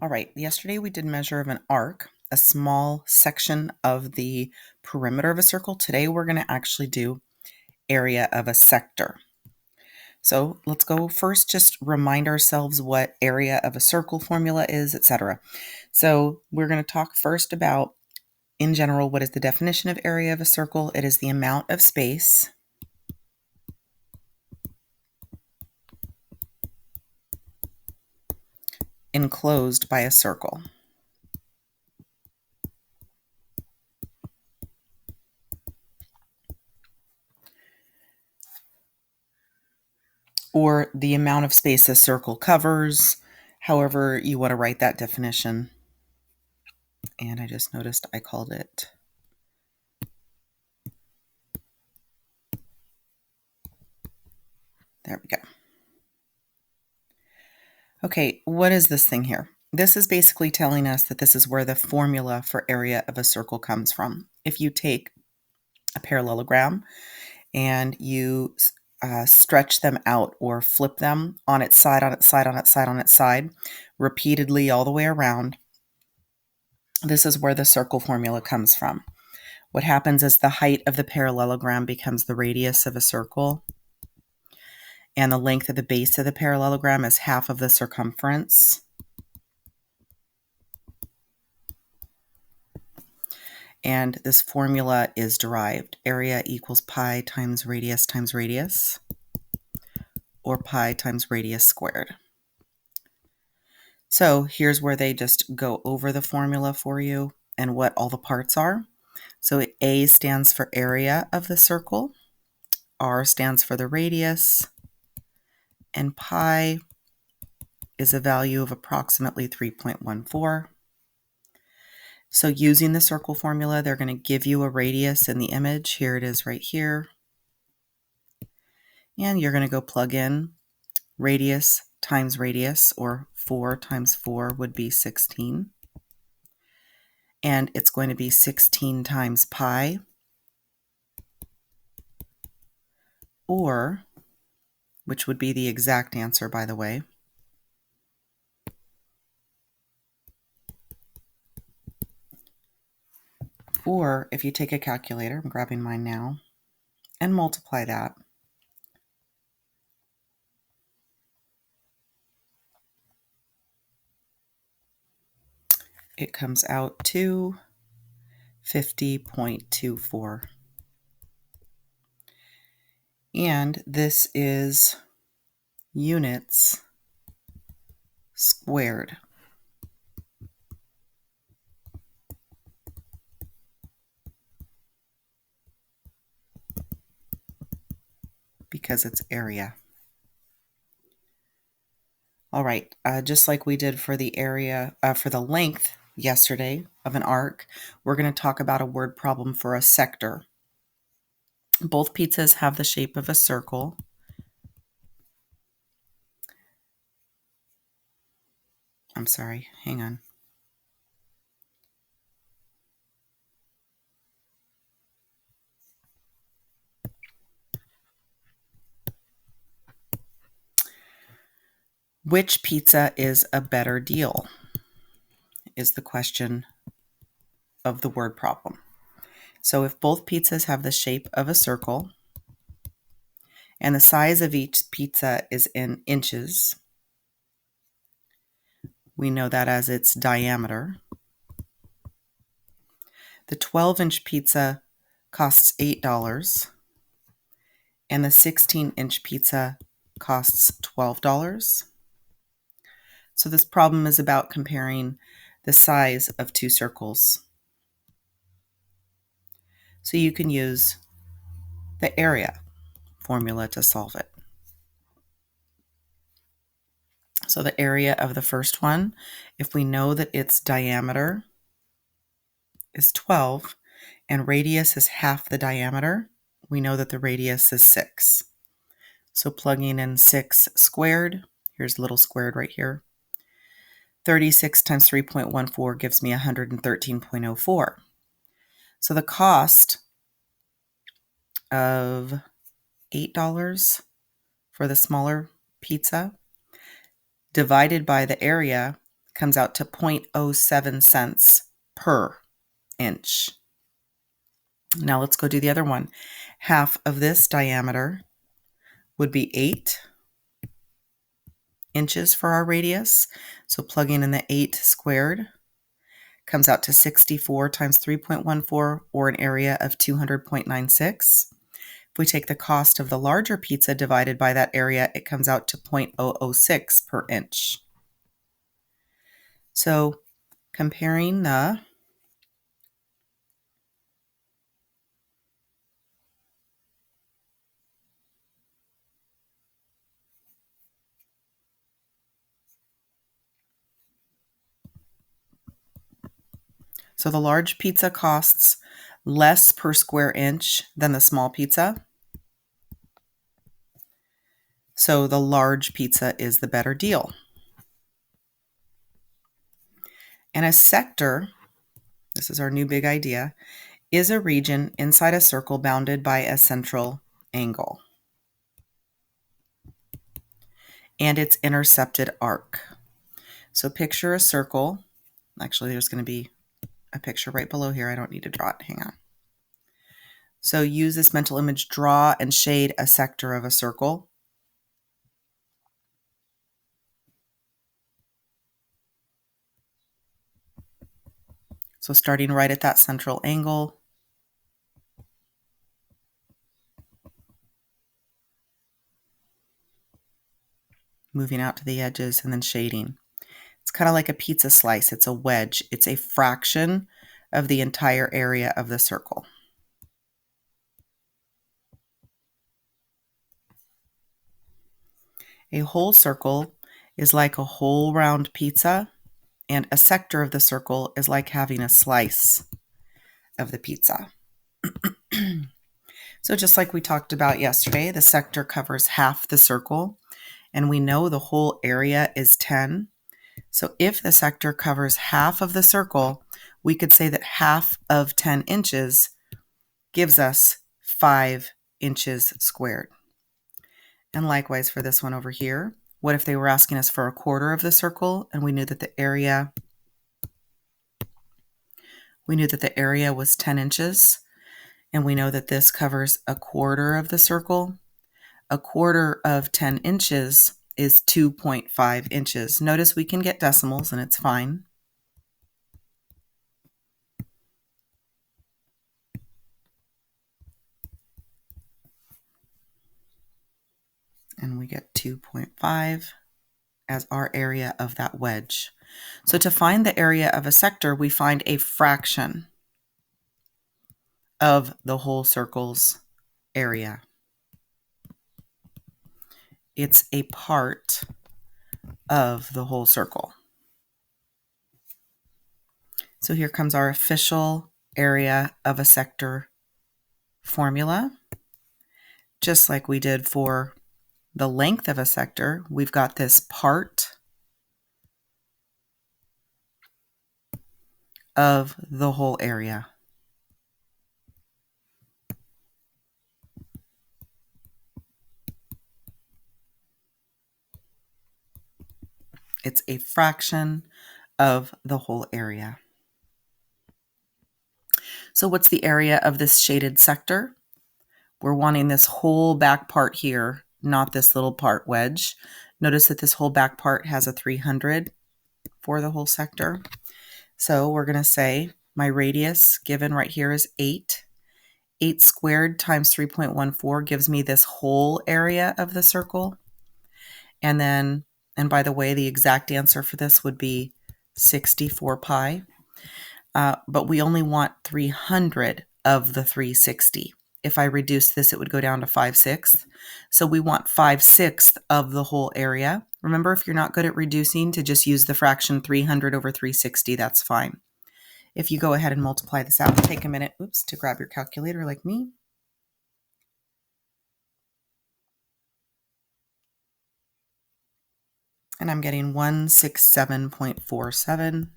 All right, yesterday we did measure of an arc, a small section of the perimeter of a circle. Today we're going to actually do area of a sector. So let's go first, just remind ourselves what area of a circle formula is, etc. So we're going to talk first about, in general, what is the definition of area of a circle? It is the amount of space enclosed by a circle. Or the amount of space a circle covers, however you want to write that definition. And I just noticed I called it there we go. Okay, what is this thing here? This is basically telling us that this is where the formula for area of a circle comes from. If you take a parallelogram and you stretch them out or flip them on its side, on its side, on its side, on its side, repeatedly all the way around, this is where the circle formula comes from. What happens is the height of the parallelogram becomes the radius of a circle, and the length of the base of the parallelogram is half of the circumference. And this formula is derived. Area equals pi times radius, or pi times radius squared. So here's where they just go over the formula for you and what all the parts are. So A stands for area of the circle, R stands for the radius, and pi is a value of approximately 3.14. So using the circle formula, they're going to give you a radius in the image. Here it is right here. And you're going to go plug in radius times radius, or 4 times 4 would be 16. And it's going to be 16 times pi, or, which would be the exact answer, by the way, or if you take a calculator, I'm grabbing mine now, and multiply that, it comes out to 50.24. And this is units squared. Because it's area. All right, just like we did for the area, for the length yesterday of an arc, we're going to talk about a word problem for a sector. Both pizzas have the shape of a circle. I'm sorry, hang on. Which pizza is a better deal? Is the question of the word problem. So if both pizzas have the shape of a circle and the size of each pizza is in inches, we know that as its diameter. The 12-inch pizza costs $8 and the 16-inch pizza costs $12. So this problem is about comparing the size of two circles. So you can use the area formula to solve it. So the area of the first one, if we know that its diameter is 12 and radius is half the diameter, we know that the radius is 6. So plugging in 6 squared, here's a little squared right here, 36 times 3.14 gives me 113.04. So the cost of $8 for the smaller pizza divided by the area comes out to 0.07 cents per inch. Now let's go do the other one. Half of this diameter would be 8 inches for our radius. So plugging in the 8 squared comes out to 64 times 3.14, or an area of 200.96. If we take the cost of the larger pizza divided by that area, it comes out to 0.006 per inch. So comparing the large pizza costs less per square inch than the small pizza. So the large pizza is the better deal. And a sector, this is our new big idea, is a region inside a circle bounded by a central angle and its intercepted arc. So picture a circle. Actually, there's going to be a picture right below here. I don't need to draw it. Hang on. So use this mental image, draw and shade a sector of a circle. So starting right at that central angle, moving out to the edges and then shading. It's kind of like a pizza slice. It's a wedge. It's a fraction of the entire area of the circle. A whole circle is like a whole round pizza, and a sector of the circle is like having a slice of the pizza. So just like we talked about yesterday, the sector covers half the circle, and we know the whole area is 10. So if the sector covers half of the circle, we could say that half of 10 inches gives us 5 inches squared. And likewise for this one over here, what if they were asking us for a quarter of the circle and we knew that the area was 10 inches, and we know that this covers a quarter of the circle. A quarter of 10 inches is 2.5 inches. Notice we can get decimals and it's fine. And we get 2.5 as our area of that wedge. So to find the area of a sector, we find a fraction of the whole circle's area. It's a part of the whole circle. So here comes our official area of a sector formula. Just like we did for the length of a sector, we've got this part of the whole area. It's a fraction of the whole area. So what's the area of this shaded sector? We're wanting this whole back part here, not this little part wedge. Notice that this whole back part has a 300 for the whole sector. So we're going to say my radius given right here is 8. 8 squared times 3.14 gives me this whole area of the circle. And by the way, the exact answer for this would be 64 pi. But we only want 300 of the 360. If I reduce this, it would go down to 5/6. So we want 5/6 of the whole area. Remember, if you're not good at reducing, to just use the fraction 300 over 360, that's fine. If you go ahead and multiply this out, take a minute, to grab your calculator like me. And I'm getting 167.47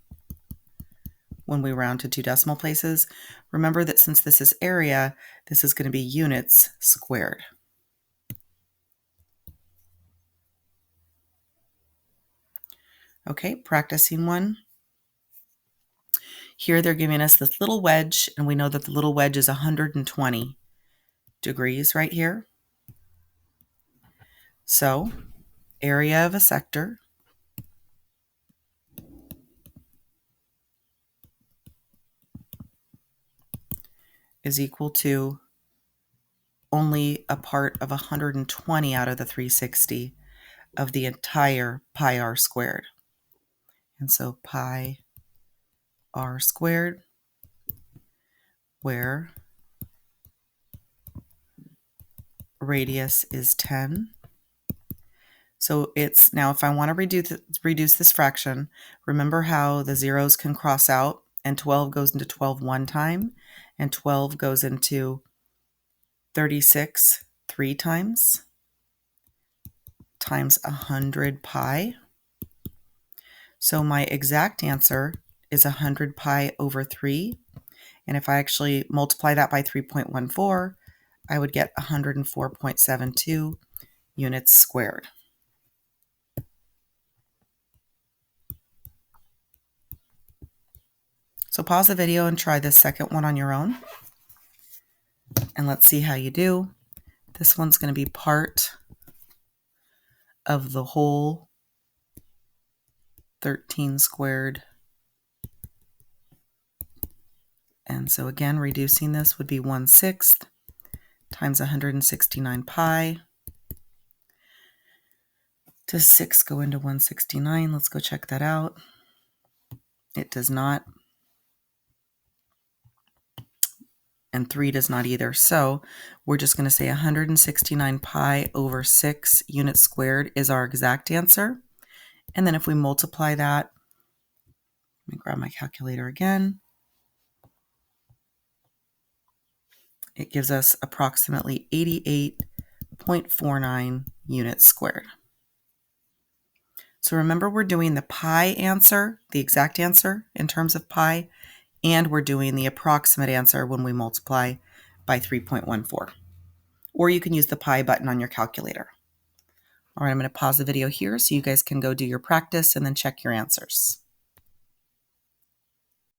when we round to 2 decimal places. Remember that since this is area, this is going to be units squared. Okay, practicing one. Here they're giving us this little wedge, and we know that the little wedge is 120 degrees right here. So, area of a sector is equal to only a part of 120 out of the 360 of the entire pi r squared. And so pi r squared, where radius is 10. So it's now, if I want to reduce this fraction, remember how the zeros can cross out, and 12 goes into 12 one time, and 12 goes into 36 three times 100 pi. So my exact answer is 100 pi over 3. And if I actually multiply that by 3.14, I would get 104.72 units squared. So pause the video and try this second one on your own. And let's see how you do. This one's going to be part of the whole 13 squared. And so again, reducing this would be 1/6 times 169 pi. Does 6 go into 169? Let's go check that out. It does not. And 3 does not either. So we're just going to say 169 pi over 6 units squared is our exact answer. And then if we multiply that, let me grab my calculator again. It gives us approximately 88.49 units squared. So remember, we're doing the pi answer, the exact answer in terms of pi, and we're doing the approximate answer when we multiply by 3.14. Or you can use the pi button on your calculator. All right, I'm going to pause the video here so you guys can go do your practice and then check your answers.